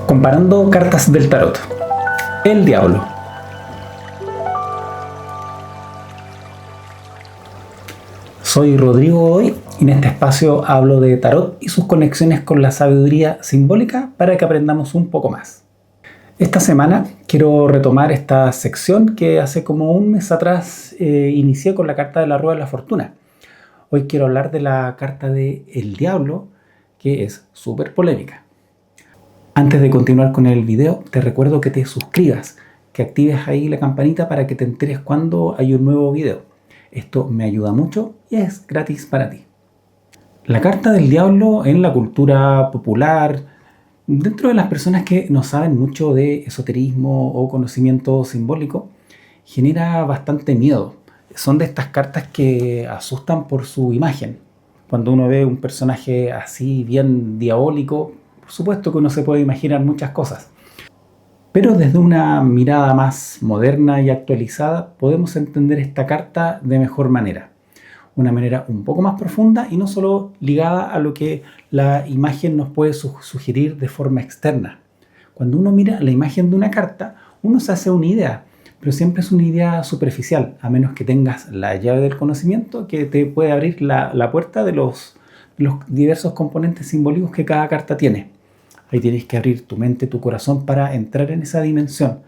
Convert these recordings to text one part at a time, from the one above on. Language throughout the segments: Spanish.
Comparando cartas del tarot. El diablo. Soy Rodrigo Godoy y en este espacio hablo de tarot y sus conexiones con la sabiduría simbólica para que aprendamos un poco más. Esta semana quiero retomar esta sección que hace como un mes atrás inicié con la carta de la Rueda de la Fortuna. Hoy quiero hablar de la carta de El Diablo, que es súper polémica. Antes de continuar con el video, te recuerdo que te suscribas, que actives ahí la campanita para que te enteres cuando hay un nuevo video. Esto me ayuda mucho y es gratis para ti. La carta del diablo en la cultura popular, dentro de las personas que no saben mucho de esoterismo o conocimiento simbólico, genera bastante miedo. Son de estas cartas que asustan por su imagen. Cuando uno ve un personaje así bien diabólico, por supuesto que uno se puede imaginar muchas cosas. Pero desde una mirada más moderna y actualizada podemos entender esta carta de mejor manera. Una manera un poco más profunda y no solo ligada a lo que la imagen nos puede sugerir de forma externa. Cuando uno mira la imagen de una carta, uno se hace una idea, pero siempre es una idea superficial, a menos que tengas la llave del conocimiento que te puede abrir la puerta de los diversos componentes simbólicos que cada carta tiene. Ahí tienes que abrir tu mente, tu corazón para entrar en esa dimensión.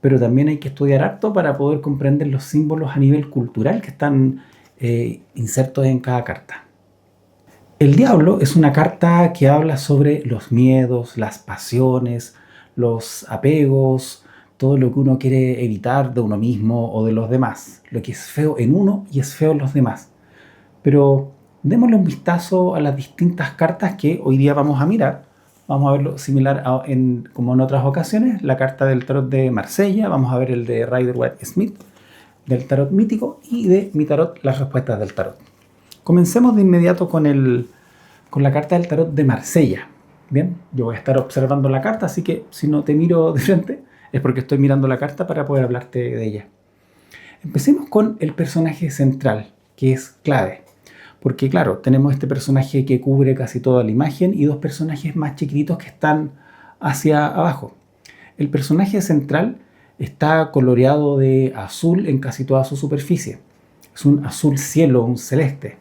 Pero también hay que estudiar harto para poder comprender los símbolos a nivel cultural que están insertos en cada carta. El diablo es una carta que habla sobre los miedos, las pasiones, los apegos, todo lo que uno quiere evitar de uno mismo o de los demás, lo que es feo en uno y es feo en los demás. Pero démosle un vistazo a las distintas cartas que hoy día vamos a mirar. Vamos a verlo similar como en otras ocasiones, la carta del tarot de Marsella, vamos a ver el de Rider-Waite-Smith, del tarot mítico, y de mi tarot, las respuestas del tarot. Comencemos de inmediato con la carta del tarot de Marsella. Bien, yo voy a estar observando la carta, así que si no te miro de frente es porque estoy mirando la carta para poder hablarte de ella. Empecemos con el personaje central, que es clave. Porque claro, tenemos este personaje que cubre casi toda la imagen y dos personajes más chiquititos que están hacia abajo. El personaje central está coloreado de azul en casi toda su superficie. Es un azul cielo, un celeste.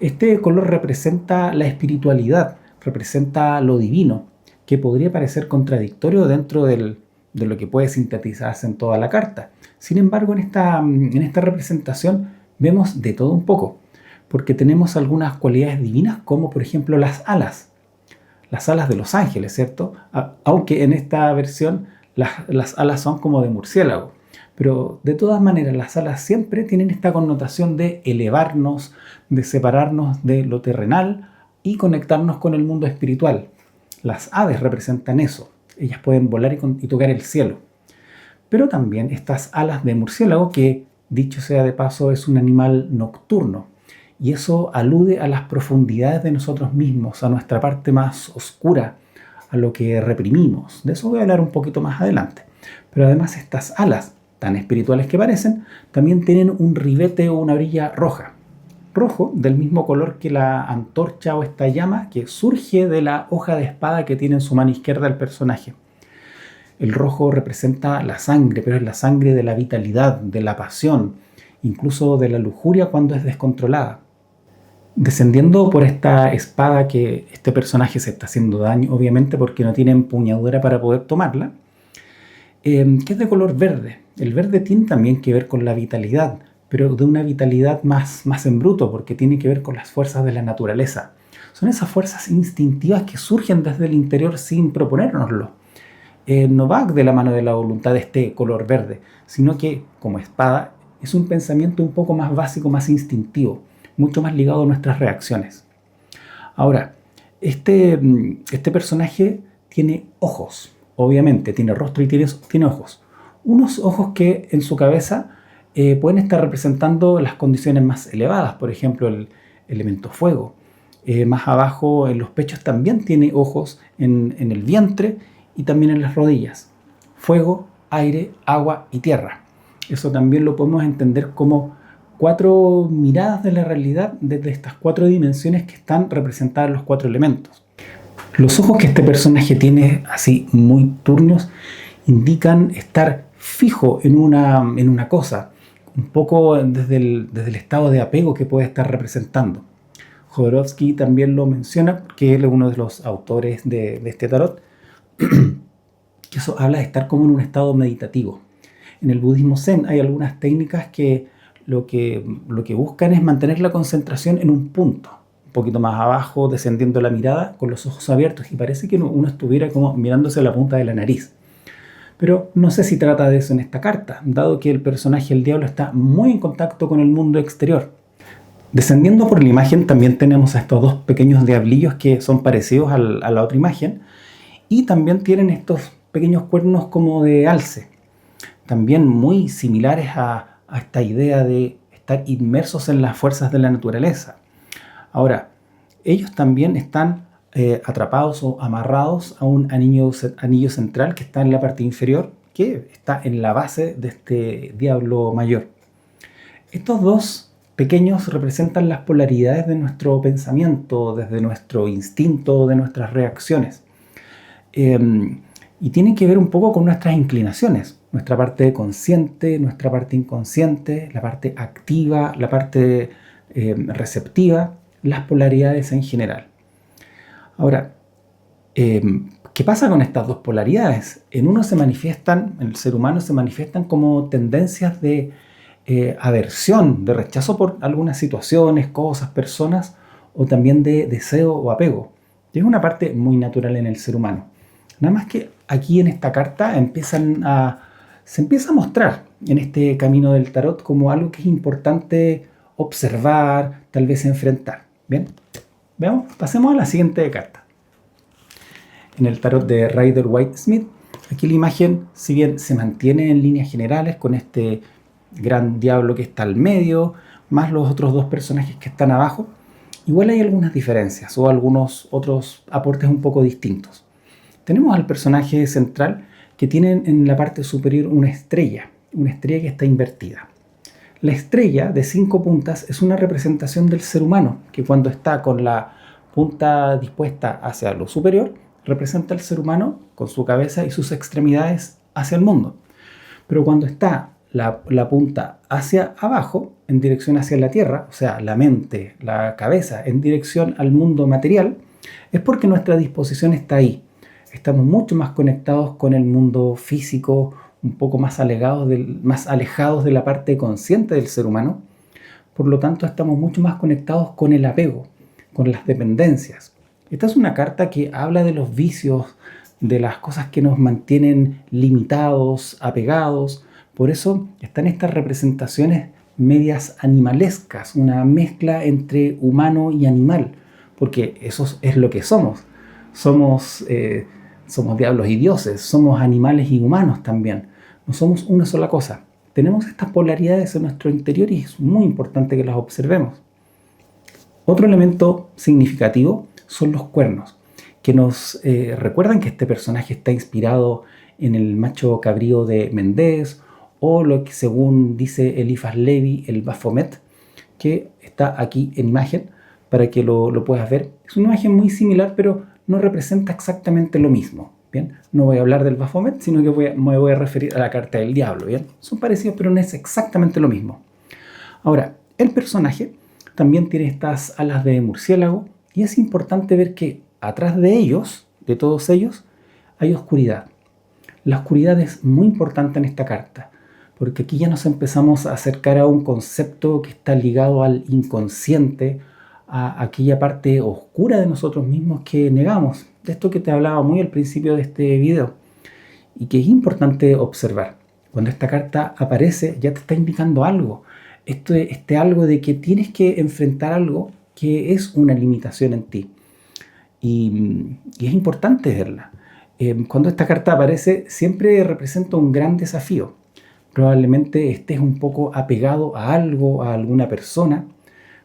Este color representa la espiritualidad, representa lo divino, que podría parecer contradictorio dentro de lo que puede sintetizarse en toda la carta. Sin embargo, en esta representación vemos de todo un poco, porque tenemos algunas cualidades divinas, como por ejemplo las alas de los ángeles, ¿cierto? Aunque en esta versión las alas son como de murciélago. Pero de todas maneras, las alas siempre tienen esta connotación de elevarnos, de separarnos de lo terrenal y conectarnos con el mundo espiritual. Las aves representan eso. Ellas pueden volar y tocar el cielo. Pero también estas alas de murciélago, que dicho sea de paso es un animal nocturno. Y eso alude a las profundidades de nosotros mismos, a nuestra parte más oscura, a lo que reprimimos. De eso voy a hablar un poquito más adelante. Pero además estas alas, tan espirituales que parecen, también tienen un ribete o una orilla roja. Rojo, del mismo color que la antorcha o esta llama que surge de la hoja de espada que tiene en su mano izquierda el personaje. El rojo representa la sangre, pero es la sangre de la vitalidad, de la pasión, incluso de la lujuria cuando es descontrolada. Descendiendo por esta espada que este personaje se está haciendo daño, obviamente porque no tiene empuñadura para poder tomarla, que es de color verde. El verde tiene también que ver con la vitalidad, pero de una vitalidad más en bruto, porque tiene que ver con las fuerzas de la naturaleza. Son esas fuerzas instintivas que surgen desde el interior sin proponérnoslo. No va de la mano de la voluntad de este color verde, sino que, como espada, es un pensamiento un poco más básico, más instintivo, mucho más ligado a nuestras reacciones. Ahora, este personaje tiene ojos, obviamente, tiene rostro y tiene ojos. Unos ojos que en su cabeza pueden estar representando las condiciones más elevadas, por ejemplo, el elemento fuego. Más abajo, en los pechos, también tiene ojos en el vientre y también en las rodillas. Fuego, aire, agua y tierra. Eso también lo podemos entender como 4 miradas de la realidad desde estas 4 dimensiones que están representadas en los 4 elementos. Los ojos que este personaje tiene, así muy turbios, indican estar fijo en una cosa, un poco desde el estado de apego que puede estar representando. Jodorowsky también lo menciona, que él es uno de los autores de este tarot, que eso habla de estar como en un estado meditativo. En el budismo zen hay algunas técnicas que lo que buscan es mantener la concentración en un punto, un poquito más abajo, descendiendo la mirada con los ojos abiertos, y parece que uno estuviera como mirándose la punta de la nariz. Pero no sé si trata de eso en esta carta, dado que el personaje del diablo está muy en contacto con el mundo exterior. Descendiendo por la imagen también tenemos a estos dos pequeños diablillos que son parecidos a la otra imagen, y también tienen estos pequeños cuernos como de alce, también muy similares a esta idea de estar inmersos en las fuerzas de la naturaleza. Ahora, ellos también están atrapados o amarrados a un anillo central que está en la parte inferior, que está en la base de este diablo mayor. Estos dos pequeños representan las polaridades de nuestro pensamiento, desde nuestro instinto, de nuestras reacciones. Y tienen que ver un poco con nuestras inclinaciones, nuestra parte consciente, nuestra parte inconsciente, la parte activa, la parte receptiva, las polaridades en general. Ahora, ¿qué pasa con estas dos polaridades? En el ser humano se manifiestan como tendencias de aversión, de rechazo por algunas situaciones, cosas, personas, o también de deseo o apego. Es una parte muy natural en el ser humano. Nada más que aquí en esta carta se empieza a mostrar en este camino del tarot como algo que es importante observar, tal vez enfrentar. Bien, veamos, pasemos a la siguiente carta. En el tarot de Rider-Waite-Smith, aquí la imagen, si bien se mantiene en líneas generales con este gran diablo que está al medio, más los otros dos personajes que están abajo, igual hay algunas diferencias o algunos otros aportes un poco distintos. Tenemos al personaje central que tiene en la parte superior una estrella que está invertida. La estrella de 5 puntas es una representación del ser humano, que cuando está con la punta dispuesta hacia lo superior, representa al ser humano con su cabeza y sus extremidades hacia el mundo. Pero cuando está la punta hacia abajo, en dirección hacia la tierra, o sea, la mente, la cabeza, en dirección al mundo material, es porque nuestra disposición está ahí. Estamos mucho más conectados con el mundo físico, un poco más alejados de la parte consciente del ser humano. Por lo tanto, estamos mucho más conectados con el apego, con las dependencias. Esta es una carta que habla de los vicios, de las cosas que nos mantienen limitados, apegados. Por eso están estas representaciones medias animalescas, una mezcla entre humano y animal, porque eso es lo que somos. Somos diablos y dioses, somos animales y humanos también. No somos una sola cosa. Tenemos estas polaridades en nuestro interior y es muy importante que las observemos. Otro elemento significativo son los cuernos, que nos recuerdan que este personaje está inspirado en el macho cabrío de Méndez, o lo que según dice Eliphas Levi, el Baphomet, que está aquí en imagen para que lo puedas ver. Es una imagen muy similar, pero no representa exactamente lo mismo. Bien, no voy a hablar del Baphomet, sino que me voy a referir a la carta del diablo. Bien, son parecidos, pero no es exactamente lo mismo. Ahora, el personaje también tiene estas alas de murciélago, y es importante ver que atrás de ellos, de todos ellos, hay oscuridad. La oscuridad es muy importante en esta carta, porque aquí ya nos empezamos a acercar a un concepto que está ligado al inconsciente, a aquella parte oscura de nosotros mismos que negamos, de esto que te hablaba muy al principio de este video, y que es importante observar. Cuando esta carta aparece, ya te está indicando algo. Este algo de que tienes que enfrentar algo que es una limitación en ti. Y es importante verla. Cuando esta carta aparece, siempre representa un gran desafío. Probablemente estés un poco apegado a algo, a alguna persona,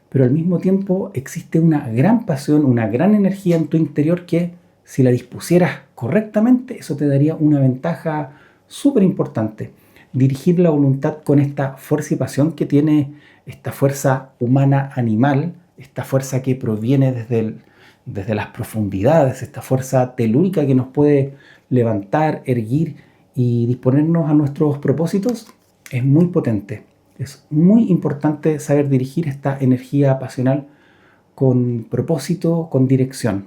pero al mismo tiempo existe una gran pasión, una gran energía en tu interior que, si la dispusieras correctamente, eso te daría una ventaja súper importante. Dirigir la voluntad con esta fuerza y pasión que tiene esta fuerza humana animal, esta fuerza que proviene desde desde las profundidades, esta fuerza telúrica que nos puede levantar, erguir y disponernos a nuestros propósitos, es muy potente. Es muy importante saber dirigir esta energía pasional con propósito, con dirección.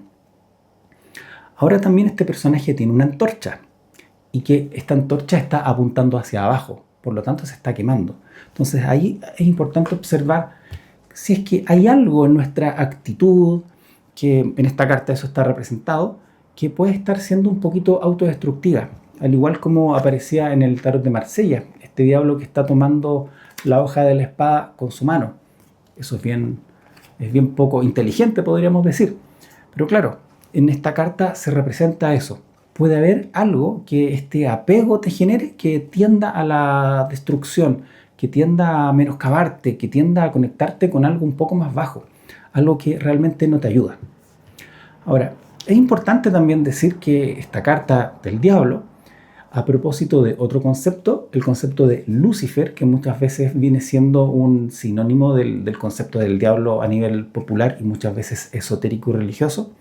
Ahora también este personaje tiene una antorcha y que esta antorcha está apuntando hacia abajo, por lo tanto se está quemando. Entonces ahí es importante observar si es que hay algo en nuestra actitud, que en esta carta eso está representado, que puede estar siendo un poquito autodestructiva, al igual como aparecía en el tarot de Marsella, este diablo que está tomando la hoja de la espada con su mano. Eso es bien poco inteligente, podríamos decir. Pero claro, en esta carta se representa eso. Puede haber algo que este apego te genere que tienda a la destrucción, que tienda a menoscabarte, que tienda a conectarte con algo un poco más bajo, algo que realmente no te ayuda. Ahora, es importante también decir que esta carta del diablo, a propósito de otro concepto, el concepto de Lucifer, que muchas veces viene siendo un sinónimo del concepto del diablo a nivel popular y muchas veces esotérico y religioso,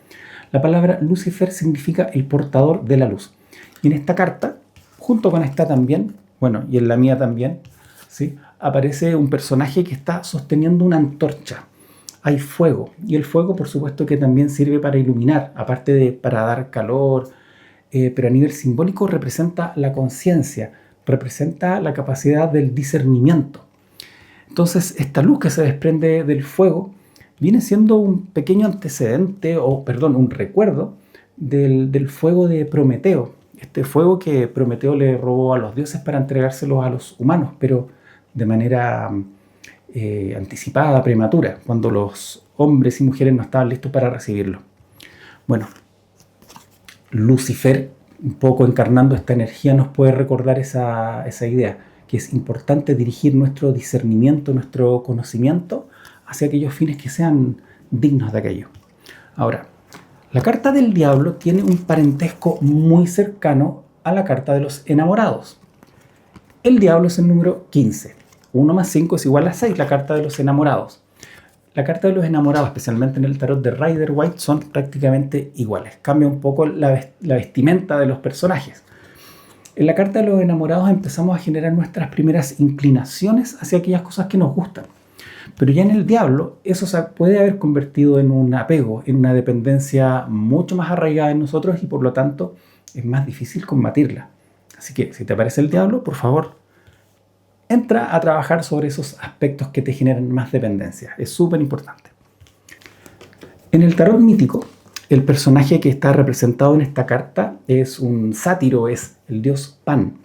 la palabra Lucifer significa el portador de la luz. Y en esta carta, junto con esta también, bueno, y en la mía también, ¿sí?, aparece un personaje que está sosteniendo una antorcha. Hay fuego, y el fuego por supuesto que también sirve para iluminar, aparte de para dar calor, pero a nivel simbólico representa la conciencia, representa la capacidad del discernimiento. Entonces esta luz que se desprende del fuego viene siendo un pequeño antecedente, un recuerdo del fuego de Prometeo. Este fuego que Prometeo le robó a los dioses para entregárselos a los humanos, pero de manera anticipada, prematura, cuando los hombres y mujeres no estaban listos para recibirlo. Bueno, Lucifer, un poco encarnando esta energía, nos puede recordar esa idea, que es importante dirigir nuestro discernimiento, nuestro conocimiento hacia aquellos fines que sean dignos de aquello. Ahora, la carta del diablo tiene un parentesco muy cercano a la carta de los enamorados. El diablo es el número 15. 1 más 5 es igual a 6, la carta de los enamorados. La carta de los enamorados, especialmente en el tarot de Rider-Waite, son prácticamente iguales. Cambia un poco la vestimenta de los personajes. En la carta de los enamorados empezamos a generar nuestras primeras inclinaciones hacia aquellas cosas que nos gustan. Pero ya en el diablo eso se puede haber convertido en un apego, en una dependencia mucho más arraigada en nosotros y por lo tanto es más difícil combatirla. Así que si te aparece el diablo, por favor, entra a trabajar sobre esos aspectos que te generan más dependencia. Es súper importante. En el tarot mítico, el personaje que está representado en esta carta es un sátiro, es el dios Pan,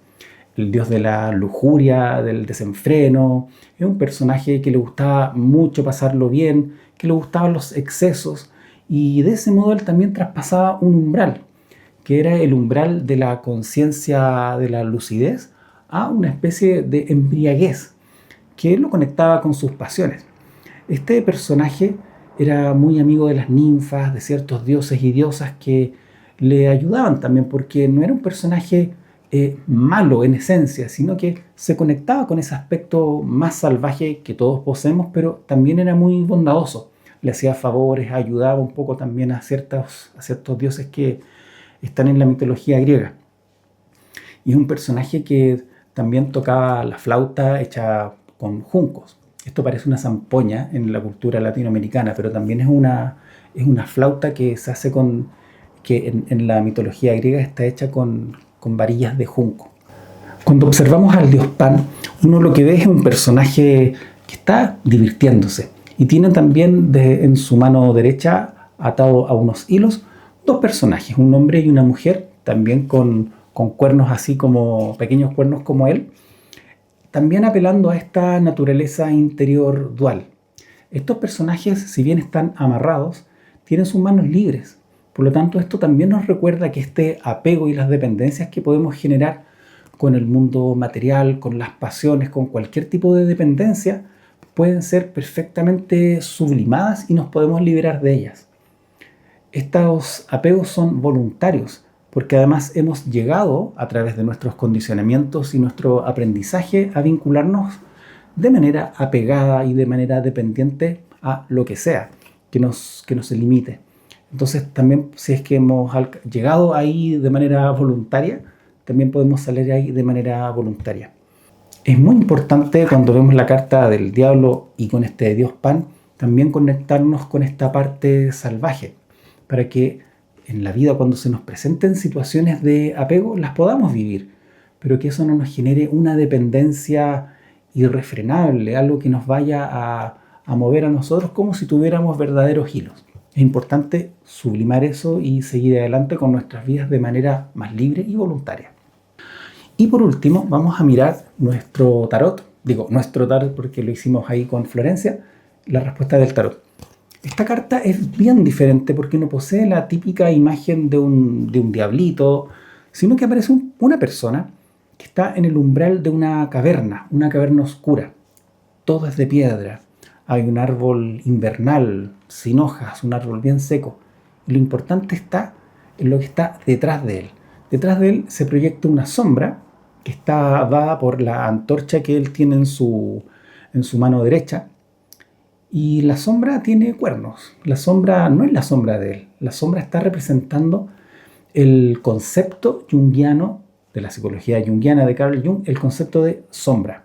el dios de la lujuria, del desenfreno. Es un personaje que le gustaba mucho pasarlo bien, que le gustaban los excesos, y de ese modo él también traspasaba un umbral, que era el umbral de la conciencia, de la lucidez, a una especie de embriaguez que lo conectaba con sus pasiones. Este personaje era muy amigo de las ninfas, de ciertos dioses y diosas que le ayudaban también, porque no era un personaje malo en esencia, sino que se conectaba con ese aspecto más salvaje que todos poseemos, pero también era muy bondadoso. Le hacía favores, ayudaba un poco también a ciertos dioses que están en la mitología griega. Y es un personaje que también tocaba la flauta hecha con juncos. Esto parece una zampoña en la cultura latinoamericana, pero también es una flauta que se hace que en la mitología griega está hecha con varillas de junco. Cuando observamos al dios Pan, uno lo que ve es un personaje que está divirtiéndose y tiene también en su mano derecha, atado a unos hilos, dos personajes, un hombre y una mujer, también con cuernos así como pequeños cuernos como él, también apelando a esta naturaleza interior dual. Estos personajes, si bien están amarrados, tienen sus manos libres. Por lo tanto, esto también nos recuerda que este apego y las dependencias que podemos generar con el mundo material, con las pasiones, con cualquier tipo de dependencia, pueden ser perfectamente sublimadas y nos podemos liberar de ellas. Estos apegos son voluntarios, porque además hemos llegado a través de nuestros condicionamientos y nuestro aprendizaje a vincularnos de manera apegada y de manera dependiente a lo que sea que nos limite. Entonces también si es que hemos llegado ahí de manera voluntaria, también podemos salir ahí de manera voluntaria. Es muy importante cuando vemos la carta del diablo y con este Dios Pan, también conectarnos con esta parte salvaje, para que en la vida cuando se nos presenten situaciones de apego las podamos vivir, pero que eso no nos genere una dependencia irrefrenable, algo que nos vaya a mover a nosotros como si tuviéramos verdaderos hilos. Es importante sublimar eso y seguir adelante con nuestras vidas de manera más libre y voluntaria. Y por último, vamos a mirar nuestro tarot. Digo, nuestro tarot porque lo hicimos ahí con Florencia, la respuesta del tarot. Esta carta es bien diferente porque no posee la típica imagen de un diablito, sino que aparece una persona que está en el umbral de una caverna oscura. Todo es de piedra. Hay un árbol invernal, sin hojas, un árbol bien seco. Y lo importante está en lo que está detrás de él. Detrás de él se proyecta una sombra que está dada por la antorcha que él tiene en su mano derecha. Y la sombra tiene cuernos. La sombra no es la sombra de él. La sombra está representando el concepto junguiano de la psicología junguiana de Carl Jung, el concepto de sombra,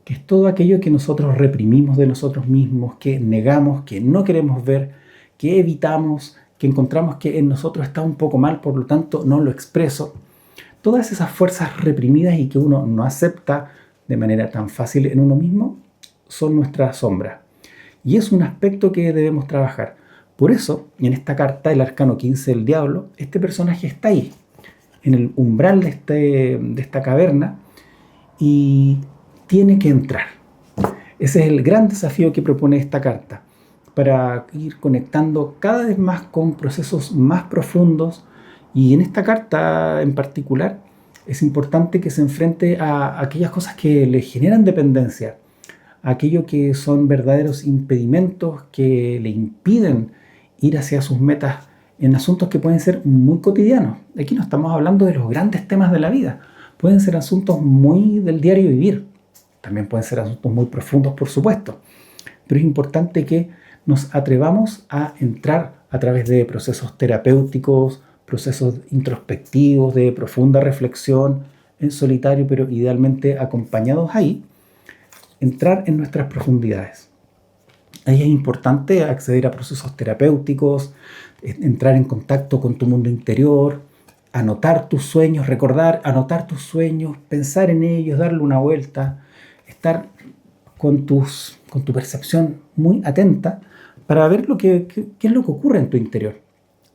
que es todo aquello que nosotros reprimimos de nosotros mismos, que negamos, que no queremos ver, que evitamos, que encontramos que en nosotros está un poco mal, por lo tanto no lo expreso. Todas esas fuerzas reprimidas y que uno no acepta de manera tan fácil en uno mismo son nuestra sombra. Y es un aspecto que debemos trabajar. Por eso, en esta carta, el arcano 15 del diablo, este personaje está ahí, en el umbral de esta caverna, y tiene que entrar. Ese es el gran desafío que propone esta carta, para ir conectando cada vez más con procesos más profundos. Y en esta carta en particular es importante que se enfrente a aquellas cosas que le generan dependencia, aquello que son verdaderos impedimentos que le impiden ir hacia sus metas en asuntos que pueden ser muy cotidianos. Aquí no estamos hablando de los grandes temas de la vida, pueden ser asuntos muy del diario vivir, también pueden ser asuntos muy profundos, por supuesto, pero es importante que nos atrevamos a entrar a través de procesos terapéuticos, procesos introspectivos, de profunda reflexión, en solitario, pero idealmente acompañados ahí, entrar en nuestras profundidades. Ahí es importante acceder a procesos terapéuticos, entrar en contacto con tu mundo interior, anotar tus sueños, anotar tus sueños, pensar en ellos, darle una vuelta, estar con tu percepción muy atenta para ver qué es lo que ocurre en tu interior.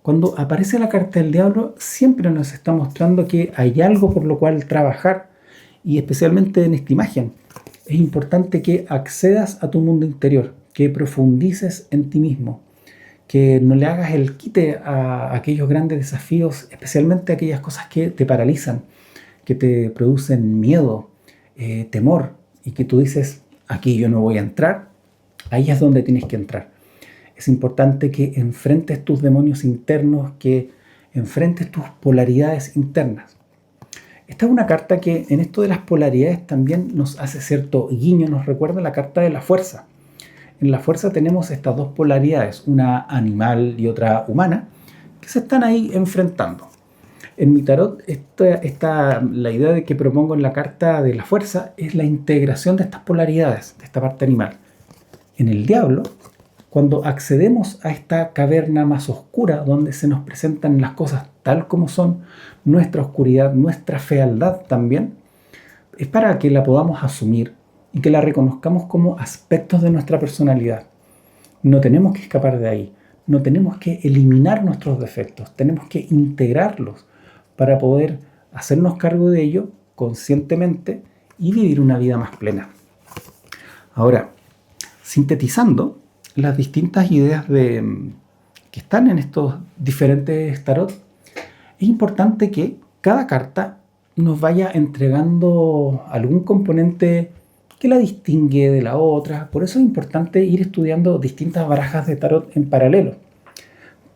Cuando aparece la carta del diablo, siempre nos está mostrando que hay algo por lo cual trabajar, y especialmente en esta imagen. Es importante que accedas a tu mundo interior, que profundices en ti mismo, que no le hagas el quite a aquellos grandes desafíos, especialmente a aquellas cosas que te paralizan, que te producen miedo, temor, y que tú dices, aquí yo no voy a entrar. Ahí es donde tienes que entrar. Es importante que enfrentes tus demonios internos, que enfrentes tus polaridades internas. Esta es una carta que en esto de las polaridades también nos hace cierto guiño, nos recuerda la carta de la fuerza. En la fuerza tenemos estas dos polaridades, una animal y otra humana, que se están ahí enfrentando. En mi tarot, la idea de que propongo en la carta de la fuerza es la integración de estas polaridades, de esta parte animal. En el diablo, cuando accedemos a esta caverna más oscura, donde se nos presentan las cosas tal como son, nuestra oscuridad, nuestra fealdad también, es para que la podamos asumir y que la reconozcamos como aspectos de nuestra personalidad. No tenemos que escapar de ahí, no tenemos que eliminar nuestros defectos, tenemos que integrarlos para poder hacernos cargo de ello conscientemente y vivir una vida más plena. Ahora, sintetizando las distintas ideas que están en estos diferentes tarot, es importante que cada carta nos vaya entregando algún componente que la distingue de la otra. Por eso es importante ir estudiando distintas barajas de tarot en paralelo.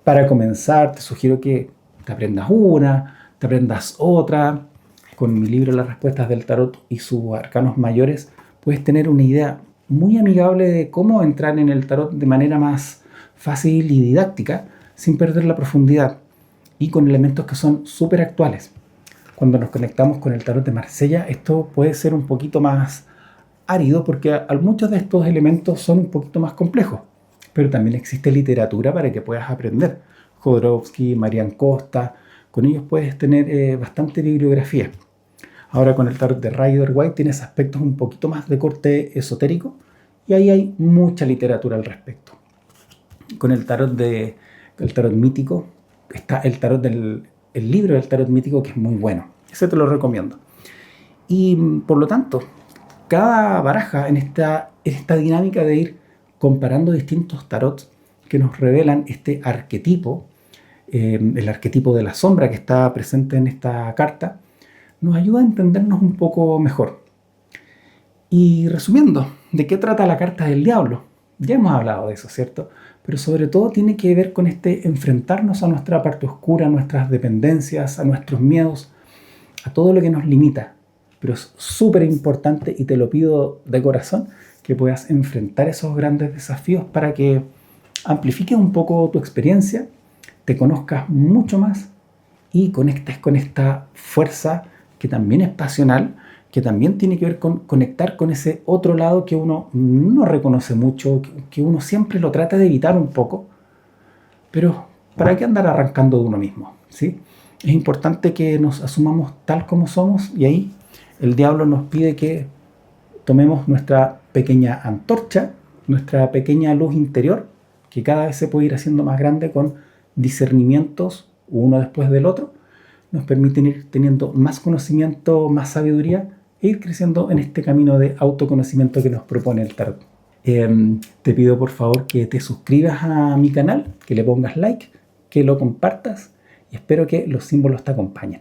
Para comenzar, te sugiero que te aprendas una, te aprendas otra. Con mi libro Las respuestas del tarot y sus arcanos mayores, puedes tener una idea muy amigable de cómo entrar en el tarot de manera más fácil y didáctica, sin perder la profundidad y con elementos que son súper actuales. Cuando nos conectamos con el tarot de Marsella, esto puede ser un poquito más árido porque muchos de estos elementos son un poquito más complejos, pero también existe literatura para que puedas aprender. Jodorowsky, Marian Costa, con ellos puedes tener bastante bibliografía. Ahora con el tarot de Rider-Waite tienes aspectos un poquito más de corte esotérico y ahí hay mucha literatura al respecto. Con el tarot mítico está el libro del tarot mítico, que es muy bueno. Ese te lo recomiendo. Y por lo tanto, cada baraja en esta dinámica de ir comparando distintos tarots que nos revelan este arquetipo, el arquetipo de la sombra que está presente en esta carta, nos ayuda a entendernos un poco mejor. Y resumiendo, ¿de qué trata la carta del diablo? Ya hemos hablado de eso, ¿cierto? Pero sobre todo tiene que ver con enfrentarnos a nuestra parte oscura, a nuestras dependencias, a nuestros miedos, a todo lo que nos limita. Pero es súper importante, y te lo pido de corazón, que puedas enfrentar esos grandes desafíos para que amplifiques un poco tu experiencia, te conozcas mucho más y conectes con esta fuerza que también es pasional, que también tiene que ver con conectar con ese otro lado que uno no reconoce mucho, que uno siempre lo trata de evitar un poco, pero ¿para qué andar arrancando de uno mismo? ¿Sí? Es importante que nos asumamos tal como somos, y ahí el diablo nos pide que tomemos nuestra pequeña antorcha, nuestra pequeña luz interior, que cada vez se puede ir haciendo más grande con discernimientos uno después del otro. Nos permiten ir teniendo más conocimiento, más sabiduría e ir creciendo en este camino de autoconocimiento que nos propone el tarot. Te pido por favor que te suscribas a mi canal, que le pongas like, que lo compartas, y espero que los símbolos te acompañen.